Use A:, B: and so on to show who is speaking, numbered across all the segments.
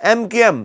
A: MKM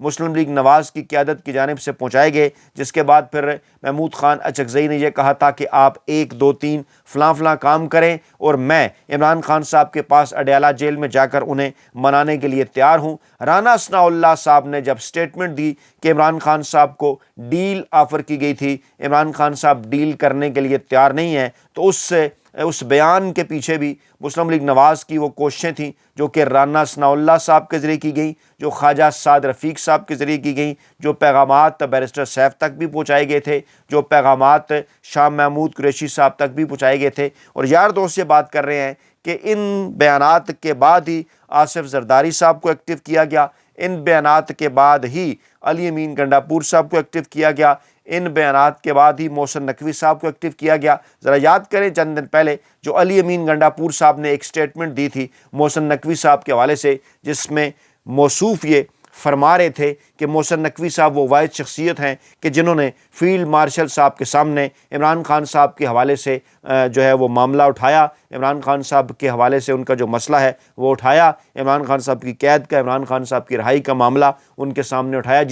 A: مسلم league نواز کی قیادت کی جانب سے پہنچائے گئے، جس کے بعد پھر محمود خان اچکزئی نے یہ کہا تھا کہ آپ 1 2 3 فلاں فلاں کام کریں اور میں عمران خان صاحب کے پاس اڈیالہ جیل میں جا کر انہیں منانے کے لیے تیار ہوں۔ رانا ثناء اللہ صاحب نے جب سٹیٹمنٹ دی کہ عمران خان صاحب کو ڈیل آفر کی گئی تھی، عمران خان صاحب ڈیل کرنے کے لیے تیار نہیں ہیں، تو اس بیان کے پیچھے بھی مسلم لیگ نواز کی وہ کوششیں تھیں جو کہ رانا ثناء اللہ صاحب کے ذریعے کی گئیں، جو خواجہ سعد رفیق صاحب کے ذریعے کی گئیں، جو پیغامات بیرسٹر سیف تک بھی پہنچائے گئے تھے، جو پیغامات شاہ محمود قریشی صاحب تک بھی پہنچائے گئے تھے۔ اور یار دوست یہ بات کر رہے ہیں کہ ان بیانات کے بعد ہی آصف زرداری صاحب کو ایکٹیو کیا گیا، ان بیانات کے بعد ہی علی امین گنڈاپور صاحب کو ایکٹیو کیا گیا، ان بیانات کے بعد ہی محسن نقوی صاحب کو ایکٹیو کیا گیا۔ ذرا یاد کریں چند دن پہلے جو علی امین گنڈاپور صاحب نے ایک سٹیٹمنٹ دی تھی محسن نقوی صاحب کے حوالے سے، جس میں موصوف یہ فرما رہے تھے کہ محسن نقوی صاحب وہ واحد شخصیت ہیں کہ جنہوں نے فیلڈ مارشل صاحب کے سامنے عمران خان صاحب کے حوالے سے جو ہے وہ معاملہ اٹھایا، عمران خان صاحب کے حوالے سے ان کا جو مسئلہ ہے وہ اٹھایا، عمران خان صاحب کی قید کا، عمران خان صاحب کی رہائی کا معاملہ ان کے سامنے اٹھایا،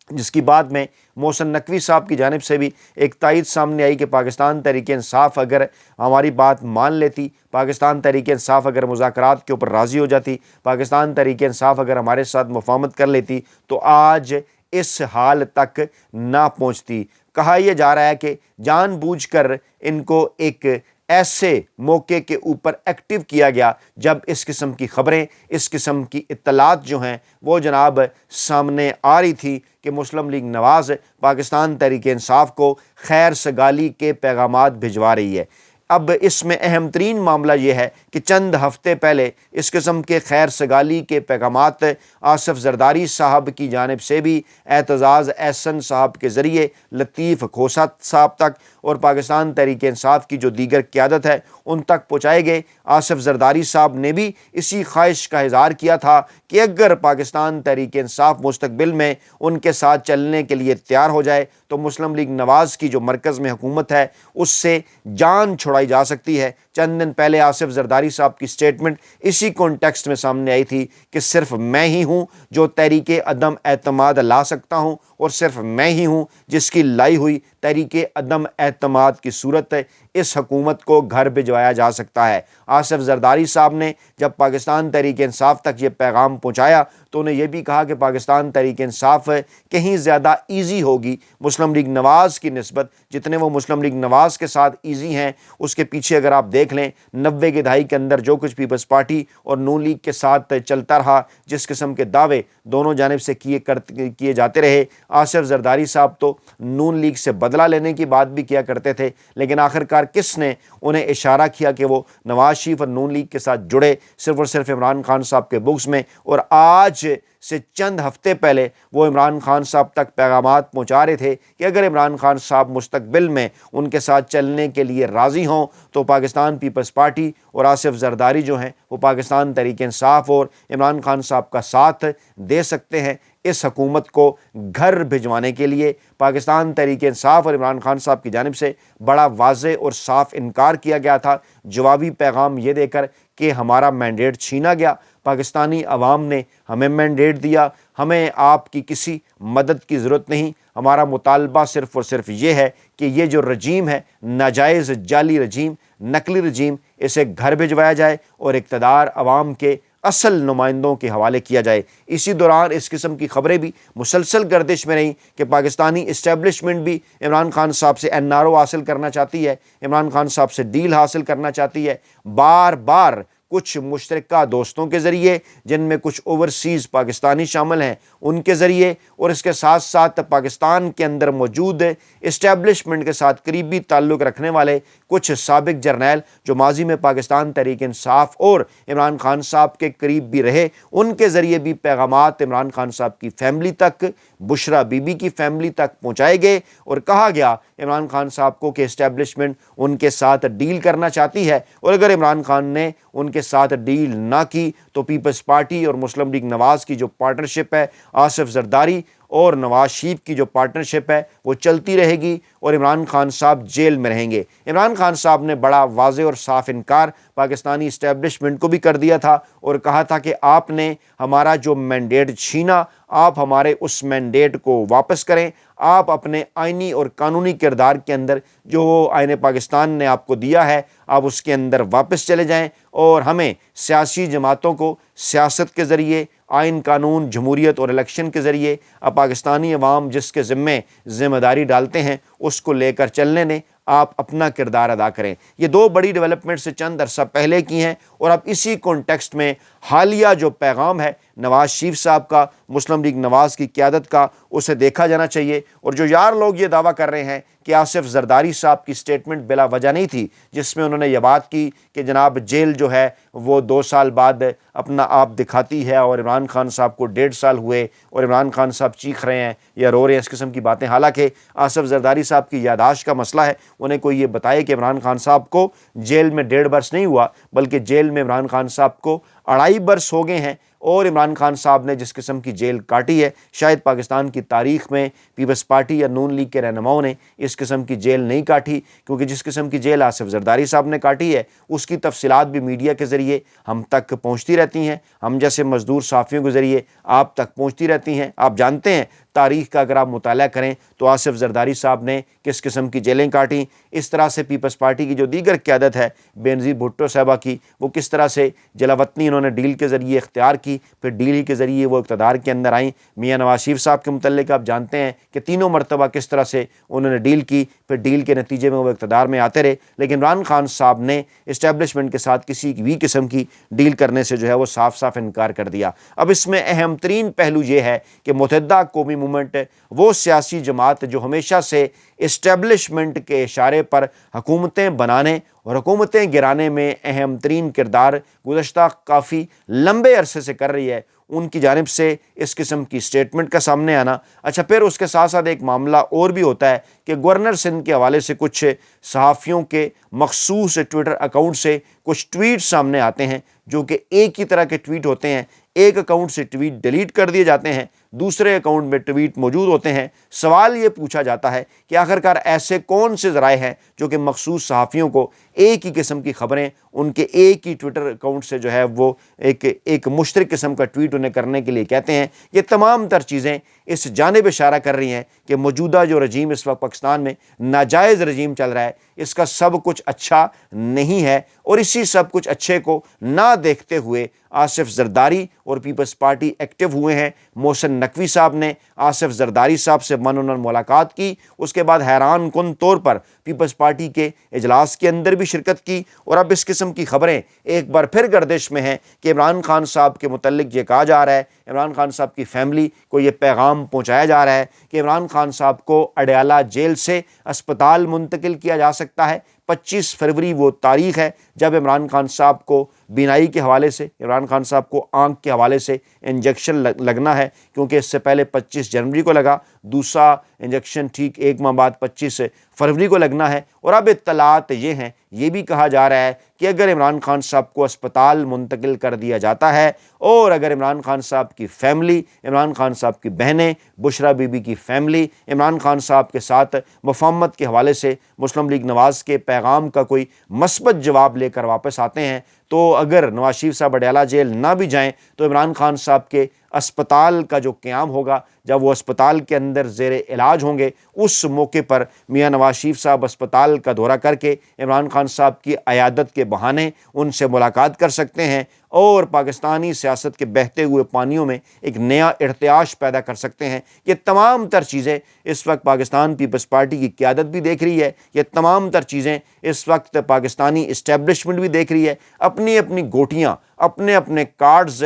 A: جس کی بعد میں محسن نقوی صاحب کی جانب سے بھی ایک تائید سامنے آئی کہ پاکستان تحریک انصاف اگر ہماری بات مان لیتی، پاکستان تحریک انصاف اگر مذاکرات کے اوپر راضی ہو جاتی، پاکستان تحریک انصاف اگر ہمارے ساتھ مفاہمت کر لیتی تو آج اس حال تک نہ پہنچتی۔ کہا یہ جا رہا ہے کہ جان بوجھ کر ان کو ایک ایسے موقع کے اوپر ایکٹیو کیا گیا جب اس قسم کی خبریں، اس قسم کی اطلاعات جو ہیں وہ جناب سامنے آ رہی تھی کہ مسلم لیگ نواز پاکستان تحریک انصاف کو خیر سگالی کے پیغامات بھجوا رہی ہے۔ اب اس میں اہم ترین معاملہ یہ ہے کہ چند ہفتے پہلے اس قسم کے خیر سگالی کے پیغامات آصف زرداری صاحب کی جانب سے بھی اعتزاز احسن صاحب کے ذریعے لطیف کھوسہ صاحب تک اور پاکستان تحریک انصاف کی جو دیگر قیادت ہے ان تک پہنچائے گئے۔ آصف زرداری صاحب نے بھی اسی خواہش کا اظہار کیا تھا کہ اگر پاکستان تحریک انصاف مستقبل میں ان کے ساتھ چلنے کے لیے تیار ہو جائے تو مسلم لیگ نواز کی جو مرکز میں حکومت ہے اس سے جان چھڑائی جا سکتی ہے۔ چند دن پہلے آصف زرداری صاحب کی سٹیٹمنٹ اسی کانٹیکسٹ میں سامنے آئی تھی کہ صرف میں ہی ہوں جو تحریک عدم اعتماد لا سکتا ہوں اور صرف میں ہی ہوں جس کی لائی ہوئی تحریک عدم اعتماد کی صورت اس حکومت کو گھر بھجوایا جا سکتا ہے۔ آصف زرداری صاحب نے جب پاکستان تحریک انصاف تک یہ پیغام پہنچایا تو انہیں یہ بھی کہا کہ پاکستان تحریک انصاف کہیں زیادہ ایزی ہوگی مسلم لیگ نواز کی نسبت، جتنے وہ مسلم لیگ نواز کے ساتھ ایزی ہیں اس کے پیچھے اگر آپ دیکھ لیں 90 کی دہائی کے اندر جو کچھ پیپلز پارٹی اور نون لیگ کے ساتھ چلتا رہا، جس قسم کے دعوے دونوں جانب سے کیے جاتے رہے، آصف زرداری صاحب تو نون لیگ سے بدلہ لینے کی بات بھی کیا کرتے تھے، لیکن آخرکار کس نے انہیں اشارہ کیا کہ وہ نواز شریف اور نون لیگ کے ساتھ جڑے؟ صرف اور صرف عمران خان صاحب کے بکس میں۔ اور آج سے چند ہفتے پہلے وہ عمران خان صاحب تک پیغامات پہنچا رہے تھے کہ اگر عمران خان صاحب مستقبل میں ان کے ساتھ چلنے کے لیے راضی ہوں تو پاکستان پیپلز پارٹی اور آصف زرداری جو ہیں وہ پاکستان تحریک انصاف اور عمران خان صاحب کا ساتھ دے سکتے ہیں۔ اس حکومت کو گھر بھجوانے کے لیے پاکستان تحریک انصاف اور عمران خان صاحب کی جانب سے بڑا واضح اور صاف انکار کیا گیا تھا، جوابی پیغام یہ دے کر کہ ہمارا مینڈیٹ چھینا گیا، پاکستانی عوام نے ہمیں مینڈیٹ دیا، ہمیں آپ کی کسی مدد کی ضرورت نہیں، ہمارا مطالبہ صرف اور صرف یہ ہے کہ یہ جو رجیم ہے ناجائز جعلی رجیم، نقلی رجیم، اسے گھر بھجوایا جائے اور اقتدار عوام کے اصل نمائندوں کے حوالے کیا جائے۔ اسی دوران اس قسم کی خبریں بھی مسلسل گردش میں رہیں کہ پاکستانی اسٹیبلشمنٹ بھی عمران خان صاحب سے NRO حاصل کرنا چاہتی ہے، عمران خان صاحب سے ڈیل حاصل کرنا چاہتی ہے، بار بار کچھ مشترکہ دوستوں کے ذریعے جن میں کچھ اوورسیز پاکستانی شامل ہیں ان کے ذریعے، اور اس کے ساتھ ساتھ پاکستان کے اندر موجود اسٹیبلشمنٹ کے ساتھ قریبی تعلق رکھنے والے کچھ سابق جرنیل جو ماضی میں پاکستان تحریک انصاف اور عمران خان صاحب کے قریب بھی رہے، ان کے ذریعے بھی پیغامات عمران خان صاحب کی فیملی تک، بشرا بی بی کی فیملی تک پہنچائے گئے اور کہا گیا عمران خان صاحب کو کہ اسٹیبلشمنٹ ان کے ساتھ ڈیل کرنا چاہتی ہے، اور اگر عمران خان نے ان کے ساتھ ڈیل نہ کی تو پیپلز پارٹی اور مسلم لیگ نواز کی جو پارٹنرشپ ہے آصف زرداری اور نواز شریف کی جو پارٹنرشپ ہے وہ چلتی رہے گی اور عمران خان صاحب جیل میں رہیں گے۔ عمران خان صاحب نے بڑا واضح اور صاف انکار پاکستانی اسٹیبلشمنٹ کو بھی کر دیا تھا اور کہا تھا کہ آپ نے ہمارا جو مینڈیٹ چھینا، آپ ہمارے اس مینڈیٹ کو واپس کریں، آپ اپنے آئینی اور قانونی کردار کے اندر جو آئین پاکستان نے آپ کو دیا ہے آپ اس کے اندر واپس چلے جائیں، اور ہمیں سیاسی جماعتوں کو سیاست کے ذریعے، آئین قانون، جمہوریت اور الیکشن کے ذریعے اب پاکستانی عوام جس کے ذمہ داری ڈالتے ہیں اس کو لے کر چلنے دیں، آپ اپنا کردار ادا کریں۔ یہ دو بڑی ڈیولپمنٹ سے چند عرصہ پہلے کی ہیں، اور اب اسی کانٹیکسٹ میں حالیہ جو پیغام ہے نواز شریف صاحب کا، مسلم لیگ نواز کی قیادت کا، اسے دیکھا جانا چاہیے۔ اور جو یار لوگ یہ دعویٰ کر رہے ہیں کہ آصف زرداری صاحب کی سٹیٹمنٹ بلا وجہ نہیں تھی، جس میں انہوں نے یہ بات کی کہ جناب جیل جو ہے وہ 2 سال بعد اپنا آپ دکھاتی ہے اور عمران خان صاحب کو 1.5 سال ہوئے اور عمران خان صاحب چیخ رہے ہیں یا رو رہے ہیں، اس قسم کی باتیں، حالانکہ آصف زرداری صاحب کی یادداشت کا مسئلہ ہے۔ انہیں کوئی یہ بتائے کہ عمران خان صاحب کو جیل میں 1.5 برس نہیں ہوا، بلکہ جیل میں عمران خان صاحب کو 2.5 برس ہو گئے ہیں، اور عمران خان صاحب نے جس قسم کی جیل کاٹی ہے شاید پاکستان کی تاریخ میں پیپلز پارٹی یا نون لیگ کے رہنماؤں نے اس قسم کی جیل نہیں کاٹی، کیونکہ جس قسم کی جیل آصف زرداری صاحب نے کاٹی ہے اس کی تفصیلات بھی میڈیا کے ذریعے ہم تک پہنچتی رہتی ہیں، ہم جیسے مزدور صحافیوں کے ذریعے آپ تک پہنچتی رہتی ہیں۔ آپ جانتے ہیں تاریخ کا اگر آپ مطالعہ کریں تو آصف زرداری صاحب نے کس قسم کی جیلیں کاٹیں، اس طرح سے پیپلز پارٹی کی جو دیگر قیادت ہے بینظیر بھٹو صاحبہ کی، وہ کس طرح سے جلاوطنی انہوں نے ڈیل کے ذریعے اختیار کی، پھر ڈیل ہی کے ذریعے وہ اقتدار کے اندر آئیں۔ میاں نواز شریف صاحب کے متعلق آپ جانتے ہیں کہ 3 مرتبہ کس طرح سے انہوں نے ڈیل کی، پھر ڈیل کے نتیجے میں وہ اقتدار میں آتے رہے، لیکن عمران خان صاحب نے اسٹیبلشمنٹ کے ساتھ کسی بھی قسم کی ڈیل کرنے سے جو ہے وہ صاف صاف انکار کر دیا۔ اب اس میں اہم ترین پہلو یہ ہے کہ متحدہ قومی موومنٹ وہ سیاسی جماعت جو ہمیشہ سے اسٹیبلشمنٹ کے اشارے پر حکومتیں بنانے اور حکومتیں گرانے میں اہم ترین کردار گزشتہ کافی لمبے عرصے سے کر رہی ہے، ان کی جانب سے اس قسم کی سٹیٹمنٹ کا سامنے آنا۔ اچھا، پھر اس کے ساتھ ساتھ ایک معاملہ اور بھی ہوتا ہے کہ گورنر سندھ کے حوالے سے کچھ صحافیوں کے مخصوص ٹویٹر اکاؤنٹ سے کچھ ٹویٹ سامنے آتے ہیں جو کہ ایک ہی طرح کے ٹویٹ ہوتے ہیں، ایک اکاؤنٹ سے ٹویٹ ڈیلیٹ کر دیے جاتے ہیں، دوسرے اکاؤنٹ میں ٹویٹ موجود ہوتے ہیں۔ سوال یہ پوچھا جاتا ہے کہ آخرکار ایسے کون سے ذرائع ہیں جو کہ مخصوص صحافیوں کو ایک ہی قسم کی خبریں ان کے ایک ہی ٹویٹر اکاؤنٹ سے جو ہے وہ ایک مشترک قسم کا ٹویٹ انہیں کرنے کے لیے کہتے ہیں۔ یہ تمام تر چیزیں اس جانب اشارہ کر رہی ہیں کہ موجودہ جو رجیم اس وقت پاکستان میں ناجائز رجیم چل رہا ہے، اس کا سب کچھ اچھا نہیں ہے، اور اسی سب کچھ اچھے کو نہ دیکھتے ہوئے آصف زرداری اور پیپلز پارٹی ایکٹیو ہوئے ہیں۔ محسن نقوی صاحب نے آصف زرداری صاحب سے من ملاقات کی، اس کے بعد حیران کن طور پر پیپلز پارٹی کے اجلاس کے اندر بھی شرکت کی، اور اب اس قسم کی خبریں ایک بار پھر گردش میں ہیں کہ عمران خان صاحب کے متعلق یہ کہا جا رہا ہے، عمران خان صاحب کی فیملی کو یہ پیغام پہنچایا جا رہا ہے کہ عمران خان صاحب کو اڈیالہ جیل سے اسپتال منتقل کیا جا سکتا ہے۔ 25 فروری وہ تاریخ ہے جب عمران خان صاحب کو بینائی کے حوالے سے، عمران خان صاحب کو آنکھ کے حوالے سے انجیکشن لگنا ہے، کیونکہ اس سے پہلے 25 جنوری کو لگا، دوسرا انجیکشن ٹھیک 1 ماہ بعد 25 فروری کو لگنا ہے۔ اور اب اطلاعات یہ ہیں، یہ بھی کہا جا رہا ہے کہ اگر عمران خان صاحب کو اسپتال منتقل کر دیا جاتا ہے، اور اگر عمران خان صاحب کی فیملی، عمران خان صاحب کی بہنیں، بشرا بی بی کی فیملی عمران خان صاحب کے ساتھ مفاہمت کے حوالے سے مسلم لیگ نواز کے پیغام کا کوئی مثبت جواب لے کر واپس آتے ہیں، تو اگر نواز شریف صاحب اڈیالہ جیل نہ بھی جائیں تو عمران خان صاحب کے اسپتال کا جو قیام ہوگا، جب وہ اسپتال کے اندر زیر علاج ہوں گے، اس موقع پر میاں نواز شریف صاحب اسپتال کا دورہ کر کے عمران خان صاحب کی عیادت کے بہانے ان سے ملاقات کر سکتے ہیں، اور پاکستانی سیاست کے بہتے ہوئے پانیوں میں ایک نیا ارتعاش پیدا کر سکتے ہیں۔ یہ تمام تر چیزیں اس وقت پاکستان پیپلز پارٹی کی قیادت بھی دیکھ رہی ہے، یہ تمام تر چیزیں اس وقت پاکستانی اسٹیبلشمنٹ بھی دیکھ رہی ہے۔ اپنی اپنی گوٹیاں، اپنے اپنے کارڈز،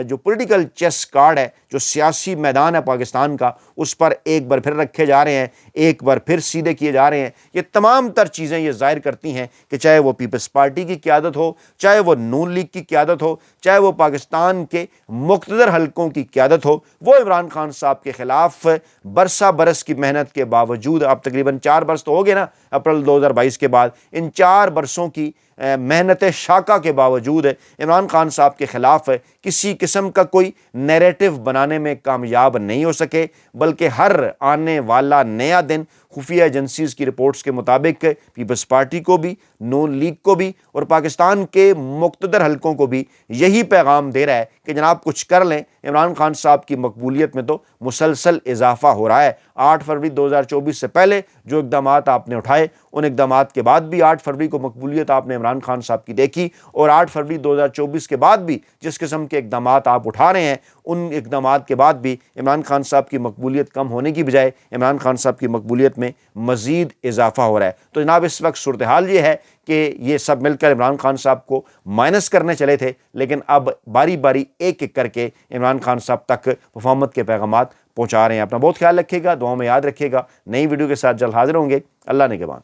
A: جو پولیٹیکل چیس کارڈ ہے، جو سیاسی میدان ہے پاکستان کا، اس پر ایک بار پھر رکھے جا رہے ہیں، ایک بار پھر سیدھے کیے جا رہے ہیں۔ یہ تمام تر چیزیں یہ ظاہر کرتی ہیں کہ چاہے وہ پیپلز پارٹی کی قیادت ہو، چاہے وہ نون لیگ کی قیادت ہو، چاہے وہ پاکستان کے مقتدر حلقوں کی قیادت ہو، وہ عمران خان صاحب کے خلاف برسہ برس کی محنت کے باوجود، اب تقریباً 4 برس تو ہو گئے نا اپریل 2022 کے بعد، ان 4 برسوں کی محنت شاقہ کے باوجود عمران عمران خان صاحب کے خلاف کسی قسم کا کوئی نیریٹو بنانے میں کامیاب نہیں ہو سکے، بلکہ ہر آنے والا نیا دن خفیہ ایجنسیز کی رپورٹس کے مطابق پیپلز پارٹی کو بھی، نون لیگ کو بھی اور پاکستان کے مقتدر حلقوں کو بھی یہی پیغام دے رہا ہے کہ جناب کچھ کر لیں۔ عمران خان صاحب کی مقبولیت میں تو مسلسل اضافہ ہو رہا ہے۔ 8 فروری 2024 سے پہلے جو اقدامات آپ نے اٹھائے، ان اقدامات کے بعد بھی 8 فروری کو مقبولیت آپ نے عمران خان صاحب کی دیکھی، اور 8 فروری 2024 کے بعد بھی جس قسم کے اقدامات آپ اٹھا رہے ہیں، ان اقدامات کے بعد بھی عمران خان صاحب کی مقبولیت کم ہونے کی بجائے عمران خان صاحب کی مقبولیت میں مزید اضافہ ہو رہا ہے۔ تو جناب اس وقت صورتحال یہ ہے کہ یہ سب مل کر عمران خان صاحب کو مائنس کرنے چلے تھے، لیکن اب باری باری ایک ایک کر کے عمران خان صاحب تک مفاہمت کے پیغامات پہنچا رہے ہیں۔ اپنا بہت خیال رکھیے گا، دعاؤں میں یاد رکھیے گا۔ نئی ویڈیو کے ساتھ جلد حاضر ہوں گے۔ اللہ نگہبان۔